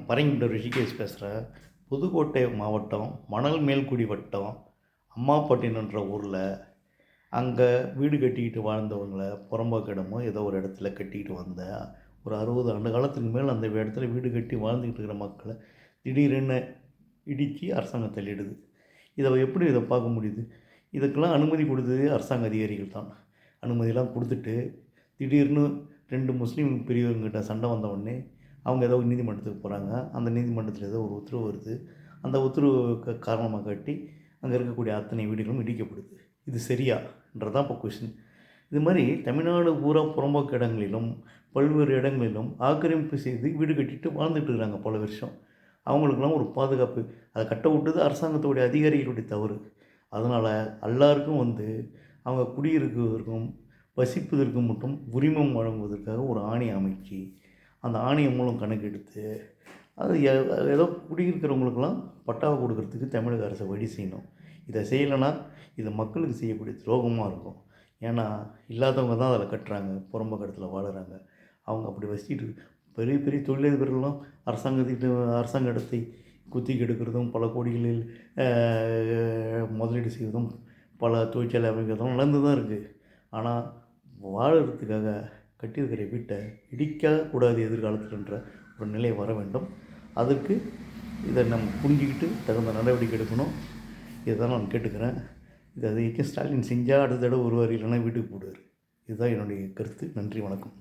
பரங்கிப்பேட்டை ரிஷிகேஷ் பேசுகிறேன். புதுக்கோட்டை மாவட்டம் மணல் மேல்குடி வட்டம் அம்மாப்பட்டினன்ற ஊரில் அங்கே வீடு கட்டிக்கிட்டு வாழ்ந்தவங்கள புறம்போக்கு இடமோ ஏதோ ஒரு இடத்துல கட்டிக்கிட்டு வந்தேன். ஒரு 60 ஆண்டு காலத்துக்கு மேல் அந்த இடத்துல வீடு கட்டி வாழ்ந்துக்கிட்டு இருக்கிற மக்களை திடீரென்னு இடித்து அரசாங்கம் தள்ளிடுது. எப்படி இதை பார்க்க முடியுது? இதுக்கெல்லாம் அனுமதி கொடுத்தது அரசாங்க அதிகாரிகள் தான். அனுமதியெல்லாம் கொடுத்துட்டு திடீர்னு 2 முஸ்லீம் பெரியவங்ககிட்ட சண்டை வந்த உடனே அவங்க ஏதோ நீதிமன்றத்துக்கு போகிறாங்க. அந்த நீதிமன்றத்தில் ஏதோ ஒரு உத்தரவு வருது. அந்த உத்தரவு காரணமாக காட்டி அங்கே இருக்கக்கூடிய அத்தனை வீடுகளும் இடிக்கப்படுது. இது சரியான்றதான் இப்போ கொஷின். இது மாதிரி தமிழ்நாடு பூரா புறம்போக்கு இடங்களிலும் பல்வேறு இடங்களிலும் ஆக்கிரமிப்பு செய்து வீடு கட்டிட்டு வாழ்ந்துட்டு இருக்கிறாங்க பல வருஷம். அவங்களுக்கெல்லாம் ஒரு பாதுகாப்பு அதை கட்ட விட்டது அரசாங்கத்துடைய அதிகாரிகளுடைய தவறு. அதனால் எல்லாருக்கும் அவங்க குடியிருப்பதற்கும் வசிப்பதற்கும் மட்டும் உரிமம் வழங்குவதற்காக ஒரு ஆணை அமைச்சு அந்த ஆணையம் மூலம் கணக்கெடுத்து அது ஏதோ குடியிருக்கிறவங்களுக்கெல்லாம் பட்டாவை கொடுக்கறதுக்கு தமிழக அரசை வழி செய்யணும். இதை செய்யலைன்னா இது மக்களுக்கு செய்யக்கூடிய துரோகமாக இருக்கும். ஏன்னா இல்லாதவங்க தான் அதில் கட்டுறாங்க, புறம்போக்கு இடத்துல வாழுறாங்க. அவங்க அப்படி வசிக்கிட்டு பெரிய பெரிய தொழிலதிபர்களும் அரசாங்க இடத்தை குத்தி கெடுக்கிறதும் பல கோடிகளில் முதலீடு செய்வதும் பல தொழிற்சாலை அமைக்கிறதும் நடந்து தான் இருக்குது. ஆனால் வாழறதுக்காக கட்டியிருக்கிற வீட்டை இடிக்கக்கூடாது எதிர்காலத்தில்ன்ற ஒரு நிலை வர வேண்டும். அதற்கு இதை நம்ம புரிஞ்சிக்கிட்டு தகுந்த நடவடிக்கை எடுக்கணும். இதை தான் நான் கேட்டுக்கிறேன். இது ஸ்டாலின் செஞ்சால் அடுத்த தடவை வருவார், இல்லைன்னா வீட்டுக்கு போடுவார். இதுதான் என்னுடைய கருத்து. நன்றி, வணக்கம்.